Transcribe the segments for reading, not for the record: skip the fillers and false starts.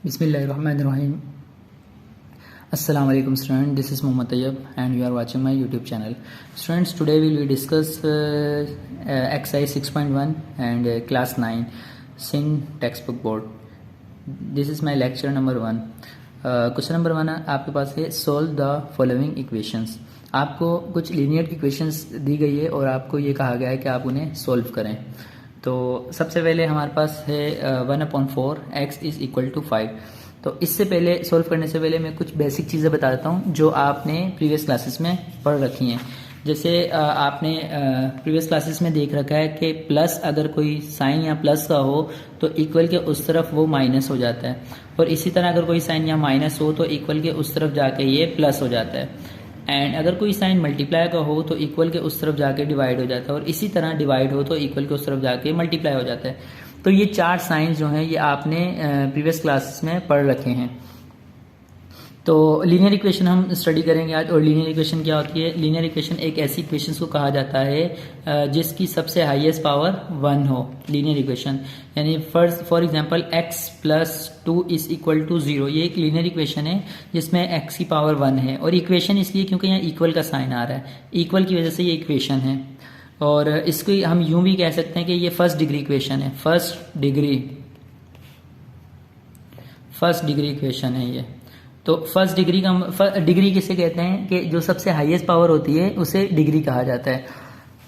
Bismillahirrahmanirrahim. Assalamu alaikum students, this is Mohammad Tayyab and you are watching my YouTube channel. Students, today we will discuss exercise 6.1 and class 9 SIN textbook board. This is my lecture number 1. Question number 1 आपके पास है solve the following equations. आपको कुछ linear equations दी गई है और आपको ये कहा गया है कि आप उन्हें सोल्व करें. तो सबसे पहले हमारे पास है 1/4 x इज इक्वल टू 5. तो इससे पहले सोल्व करने से पहले मैं कुछ बेसिक चीज़ें बता देता हूँ जो आपने प्रीवियस क्लासेस में पढ़ रखी हैं. जैसे आपने प्रीवियस क्लासेस में देख रखा है कि प्लस अगर कोई साइन या प्लस का हो तो इक्वल के उस तरफ वो माइनस हो जाता है, और इसी तरह अगर कोई साइन या माइनस हो तो इक्वल के उस तरफ जाके ये प्लस हो जाता है. एंड अगर कोई साइन मल्टीप्लाई का हो तो इक्वल के उस तरफ जाके डिवाइड हो जाता है, और इसी तरह डिवाइड हो तो इक्वल के उस तरफ जाके मल्टीप्लाई हो जाता है. तो ये चार साइंस जो हैं ये आपने प्रीवियस क्लासेस में पढ़ रखे हैं. तो लीनियर इक्वेशन हम स्टडी करेंगे आज. और लीनियर इक्वेशन क्या होती है? लीनियर इक्वेशन एक ऐसी इक्वेशन को कहा जाता है जिसकी सबसे हाईएस्ट पावर 1 हो. लीनियर इक्वेशन यानी for example x plus 2 is equal to 0, ये एक लीनियर इक्वेशन है जिसमें x की पावर 1 है. और इक्वेशन इसलिए क्योंकि यहाँ इक्वल का साइन आ रहा है, इक्वल की वजह से ये इक्वेशन है. और इसको हम यूं भी कह सकते हैं कि ये फर्स्ट डिग्री इक्वेशन है. फर्स्ट डिग्री इक्वेशन है ये. तो फर्स्ट डिग्री का डिग्री किसे कहते हैं कि जो सबसे हाईएस्ट पावर होती है उसे डिग्री कहा जाता है.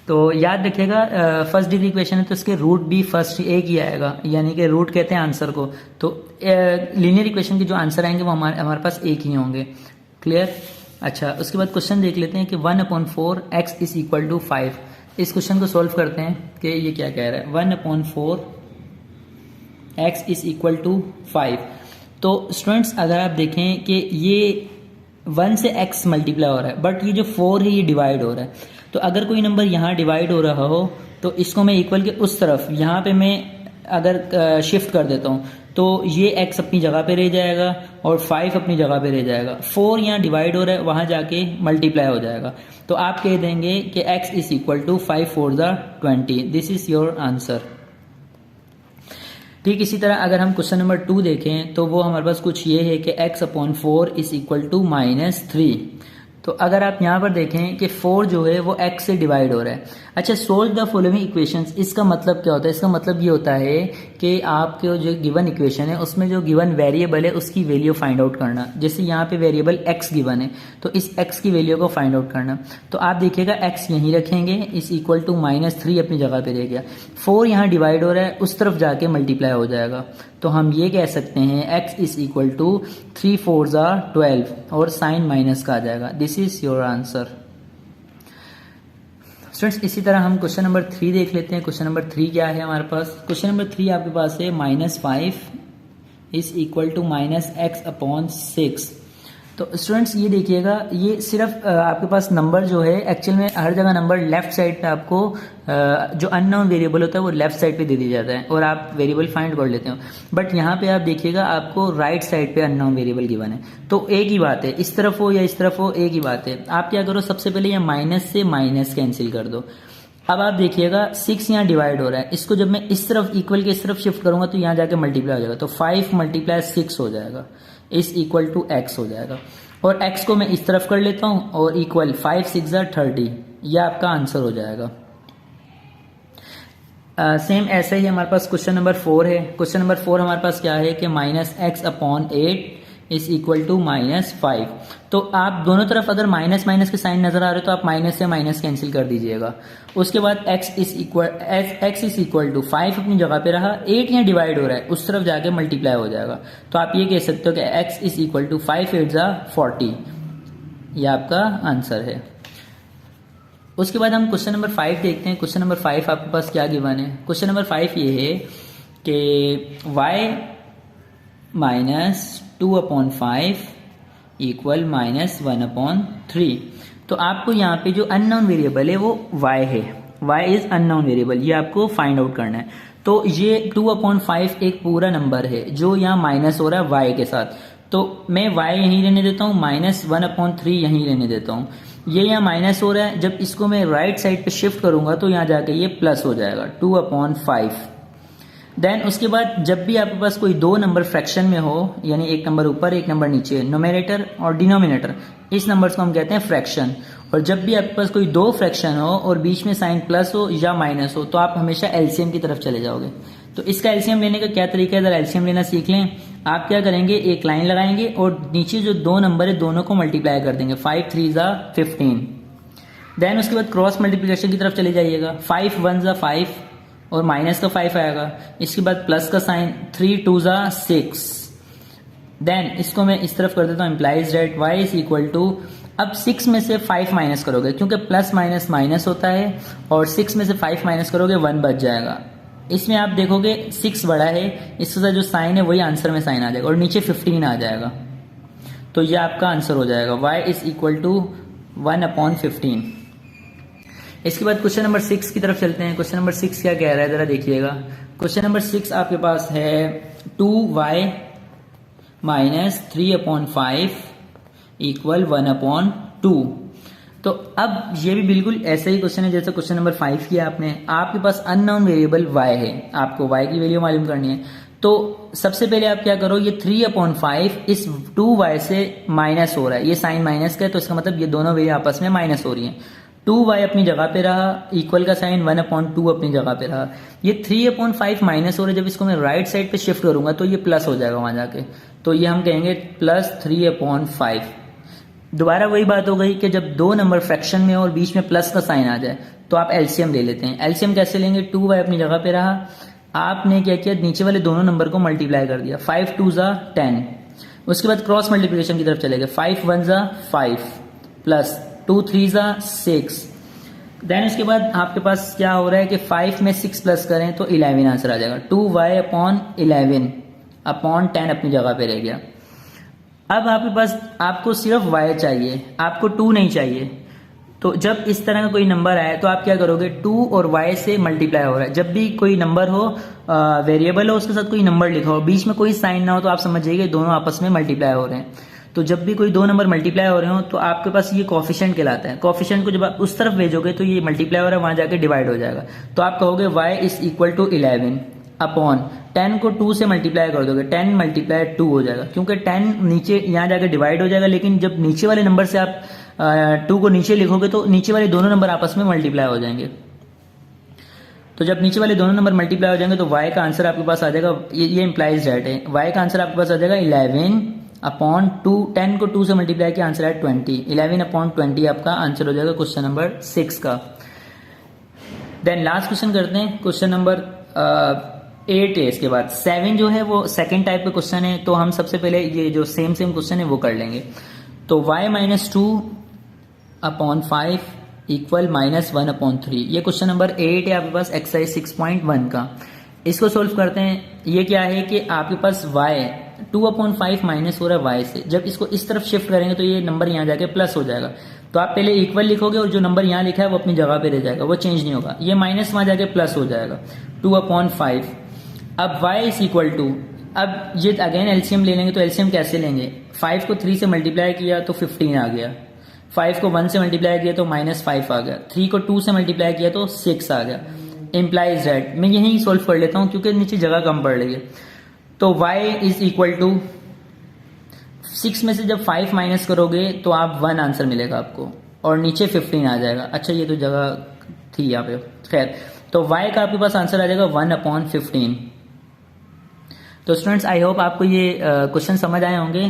तो याद रखिएगा फर्स्ट डिग्री इक्वेशन है तो इसके रूट भी फर्स्ट एक ही आएगा, यानी कि रूट कहते हैं आंसर को. तो लीनियर इक्वेशन के जो आंसर आएंगे वो हमारे पास एक ही होंगे. क्लियर? अच्छा, उसके बाद क्वेश्चन देख लेते हैं कि 1/4 x इज इक्वल टू 5. इस क्वेश्चन को सोल्व करते हैं कि ये क्या कह रहा है. 1/4 x इज इक्वल टू 5. तो स्टूडेंट्स अगर आप देखें कि ये 1 से x मल्टीप्लाई हो रहा है, बट ये जो 4 है ये डिवाइड हो रहा है. तो अगर कोई नंबर यहाँ डिवाइड हो रहा हो तो इसको मैं इक्वल के उस तरफ यहाँ पे मैं अगर शिफ्ट कर देता हूँ तो ये x अपनी जगह पे रह जाएगा और 5 अपनी जगह पे रह जाएगा. 4 यहाँ डिवाइड हो रहा है, वहाँ जाके मल्टीप्लाई हो जाएगा. तो आप कह देंगे कि x is equal to 5 4 20. This is your answer. ठीक इसी तरह अगर हम क्वेश्चन नंबर 2 देखें तो वो हमारे पास कुछ ये है कि x/4 इज इक्वल टू -3. तो अगर आप यहाँ पर देखें कि 4 जो है वो x से डिवाइड हो रहा है. अच्छा, सोल्व द फॉलोइंग इक्वेशंस, इसका मतलब क्या होता है? इसका मतलब ये होता है कि आपके जो गिवन इक्वेशन है उसमें जो गिवन वेरिएबल है उसकी वैल्यू फाइंड आउट करना. जैसे यहाँ पे वेरिएबल x गिवन है तो इस x की वैल्यू को फाइंड आउट करना. तो आप देखिएगा x यहीं रखेंगे, इस इक्वल टू -3 अपनी जगह पे रह गया. 4 यहाँ डिवाइड हो रहा है, उस तरफ जाके मल्टीप्लाई हो जाएगा. तो हम ये कह सकते हैं x इज इक्वल टू 3 4 12 और साइन माइनस का आ जाएगा. This is your answer. Students इसी तरह हम क्वेश्चन नंबर 3 देख लेते हैं. क्वेश्चन नंबर 3 क्या है हमारे पास? क्वेश्चन नंबर 3 आपके पास है -5 इज इक्वल टू -x/6. तो स्टूडेंट्स ये देखिएगा, ये सिर्फ आपके पास नंबर जो है एक्चुअल में हर जगह नंबर लेफ्ट साइड पे आपको जो अननोन वेरिएबल होता है वो लेफ्ट साइड पे दे दिया जाता है और आप वेरिएबल फाइंड कर लेते हो. बट यहाँ पे आप देखिएगा आपको राइट साइड पे अननोन वेरिएबल गिवन है. तो एक ही बात है, इस तरफ हो या इस तरफ हो एक ही बात है. आप क्या करो, सबसे पहले ये माइनस से माइनस कैंसिल कर दो. अब आप देखिएगा 6 यहाँ डिवाइड हो रहा है, इसको जब मैं इस तरफ इक्वल के इस तरफ शिफ्ट करूंगा तो यहाँ जाके मल्टीप्लाई हो जाएगा. तो 5 × 6 हो जाएगा, इस इक्वल टू x हो जाएगा. और x को मैं इस तरफ कर लेता हूं और इक्वल 5 6 30. यह आपका आंसर हो जाएगा. सेम ऐसे ही हमारे पास क्वेश्चन नंबर 4 है. क्वेश्चन नंबर 4 हमारे पास क्या है कि -x/8 इज इक्वल टू -5. तो आप दोनों तरफ अगर माइनस माइनस के साइन नजर आ रहे हो तो आप माइनस से माइनस कैंसिल कर दीजिएगा. उसके बाद x इज इक्वल टू 5 अपनी जगह पे रहा, 8 यहाँ डिवाइड हो रहा है, उस तरफ जाके मल्टीप्लाई हो जाएगा. तो आप ये कह सकते हो कि x इज इक्वल टू 5 8 40. यह आपका आंसर है. उसके बाद हम क्वेश्चन नंबर 5 देखते हैं. क्वेश्चन नंबर 5 आपके पास क्या गिवन है? क्वेश्चन नंबर 5 ये है कि y - 2/5 इक्वल -1/3. तो आपको यहाँ पे जो अननोन वेरिएबल है वो y है. y इज अननोन वेरिएबल, ये आपको फाइंड आउट करना है. तो ये 2/5 एक पूरा नंबर है जो यहाँ माइनस हो रहा है y के साथ. तो मैं y यहीं रहने देता हूँ, -1/3 यहीं रहने देता हूँ. ये यहाँ माइनस हो रहा है, जब इसको मैं राइट साइड पे शिफ्ट करूंगा तो यहाँ जाके ये प्लस हो जाएगा 2/5. देन उसके बाद जब भी आपके पास कोई दो नंबर फ्रैक्शन में हो, यानी एक नंबर ऊपर एक नंबर नीचे, न्यूमरेटर और डिनोमिनेटर, इस नंबर्स को हम कहते हैं फ्रैक्शन। और जब भी आपके पास कोई दो फ्रैक्शन हो और बीच में साइन प्लस हो या माइनस हो तो आप हमेशा एलसीएम की तरफ चले जाओगे। तो इसका एलसीएम लेने का क्या तरीका है, जरा एलसीएम लेना सीख लें। आप क्या करेंगे, एक लाइन लगाएंगे और नीचे जो दो नंबर है दोनों को मल्टीप्लाई कर देंगे, 5 3 ज़ा 15। देन उसके बाद क्रॉस मल्टीप्लिकेशन की तरफ चले जाइएगा, 5 1 ज़ा 5 और माइनस का 5 आएगा। इसके बाद प्लस का साइन, 3 2 ज़ा 6। देन इसको मैं इस तरफ कर देता हूँ, implies that y is equal to, अब 6 में से 5 माइनस करोगे क्योंकि प्लस माइनस माइनस होता है, और 6 में से 5 माइनस करोगे 1 बच जाएगा। इसमें आप देखोगे 6 बड़ा है, इसके साथ जो साइन है वही आंसर में साइन आ जाएगा और नीचे 15 आ जाएगा। तो ये आपका आंसर हो जाएगा, y इज इक्वल टू 1/15। इसके बाद क्वेश्चन नंबर 6 की तरफ चलते हैं। क्वेश्चन नंबर 6 क्या कह रहा है, जरा देखिएगा। क्वेश्चन नंबर 6 आपके पास है 2y माइनस 3/5 इक्वल 1/2। तो अब ये भी बिल्कुल ऐसा ही क्वेश्चन है जैसे क्वेश्चन नंबर 5 किया आपने। आपके पास अननोन वेरिएबल y है, आपको y की वैल्यू मालूम करनी है। तो सबसे पहले आप क्या करो, ये 3/5 इस 2y से माइनस हो रहा है, ये साइन माइनस का है तो इसका मतलब ये दोनों वैल्यू आपस में माइनस हो रही है। 2y अपनी जगह पे रहा, इक्वल का साइन 1/2 अपनी जगह पे रहा। ये 3/5 माइनस हो रहा है, जब इसको मैं राइट साइड पे शिफ्ट करूंगा तो ये प्लस हो जाएगा वहां जाके, तो ये हम कहेंगे प्लस 3/5। दोबारा वही बात हो गई कि जब दो नंबर फ्रैक्शन में और बीच में प्लस का साइन आ जाए तो आप एलसीएम ले लेते हैं। एलसीएम कैसे लेंगे, 2y अपनी जगह पे रहा, आपने क्या किया, नीचे वाले दोनों नंबर को मल्टीप्लाई कर दिया, 5 2 ज़ा 10। उसके बाद क्रॉस मल्टीप्लिकेशन की तरफ चले गए, 5 1 ज़ा 5 प्लस 2 3 ज़ा 6। देन इसके बाद आपके पास क्या हो रहा है कि 5 में 6 प्लस करें तो 11 आंसर आ जाएगा। 2y/11 अपॉन 10 अपनी जगह पे रह गया। अब आपके पास आपको सिर्फ y चाहिए, आपको 2 नहीं चाहिए। तो जब इस तरह का कोई नंबर आए तो आप क्या करोगे, 2 और y से मल्टीप्लाई हो रहा है। जब भी कोई नंबर हो, वेरिएबल हो, उसके साथ कोई नंबर लिखा हो, बीच में कोई साइन ना हो, तो आप समझ जाइए दोनों आपस में मल्टीप्लाई हो रहे हैं। तो जब भी कोई दो नंबर मल्टीप्लाई हो रहे हो तो आपके पास ये कोफिशिएंट कहलाता है। कोफिशिएंट को जब आप उस तरफ भेजोगे तो ये मल्टीप्लाई हो रहा है, वहां जाके डिवाइड हो जाएगा। तो आप कहोगे y is equal to 11 upon 10 को 2 से मल्टीप्लाई कर दोगे, 10 मल्टीप्लाई 2 हो जाएगा, क्योंकि 10 नीचे यहाँ जाके डिवाइड हो जाएगा। लेकिन जब नीचे वाले नंबर से आप 2 को नीचे लिखोगे तो नीचे वाले दोनों नंबर आपस में मल्टीप्लाई हो जाएंगे। तो जब नीचे वाले दोनों नंबर मल्टीप्लाई हो जाएंगे तो y का आंसर आपके पास आ जाएगा, ये इंप्लाइज दैट है, y का आंसर आपके पास आ जाएगा 11 अपॉन 2। 10 को 2 से मल्टीप्लाई किया, आंसर है 20। 11/20 आपका आंसर हो जाएगा क्वेश्चन नंबर 6 का। देन लास्ट क्वेश्चन करते हैं, क्वेश्चन नंबर 8 है। इसके बाद 7 जो है वो सेकंड टाइप का क्वेश्चन है, तो हम सबसे पहले ये जो सेम क्वेश्चन है वो कर लेंगे। तो y माइनस 2/5 इक्वल -1/3। ये क्वेश्चन नंबर 8 है आपके पास एक्सरसाइज 6.1 का। इसको सोल्व करते हैं। ये क्या है कि आपके पास y 2/5 माइनस हो रहा है y से, जब इसको इस तरफ शिफ्ट करेंगे तो ये नंबर यहाँ जाके प्लस हो जाएगा। तो आप पहले इक्वल लिखोगे और जो नंबर यहाँ लिखा है वो अपनी जगह पे रह जाएगा, वो चेंज नहीं होगा। ये माइनस वहां जाके प्लस हो जाएगा, 2/5। अब y इज इक्वल टू, अब ये अगेन एलसीएम ले लेंगे। तो एलसीएम कैसे लेंगे, 5 को 3 से मल्टीप्लाई किया तो 15 आ गया, 5 को 1 से मल्टीप्लाई किया तो -5 आ गया, 3 को 2 से मल्टीप्लाई किया तो 6 आ गया। इम्प्लाइज दैट, मैं यही सोल्व कर लेता हूँ क्योंकि नीचे जगह कम पड़ रही है। तो y इज इक्वल टू 6 में से जब 5 माइनस करोगे तो आप 1 आंसर मिलेगा आपको, और नीचे 15 आ जाएगा। अच्छा ये तो जगह थी यहाँ पे, खैर। तो y का आपके पास आंसर आ जाएगा 1/15। तो स्टूडेंट्स आई होप आपको ये क्वेश्चन समझ आए होंगे।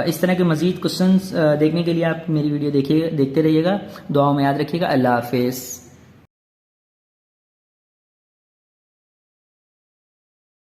इस तरह के मजीद क्वेश्चंस देखने के लिए आप मेरी वीडियो देखते रहिएगा। दुआओं में याद रखिएगा। अल्लाह हाफिज़।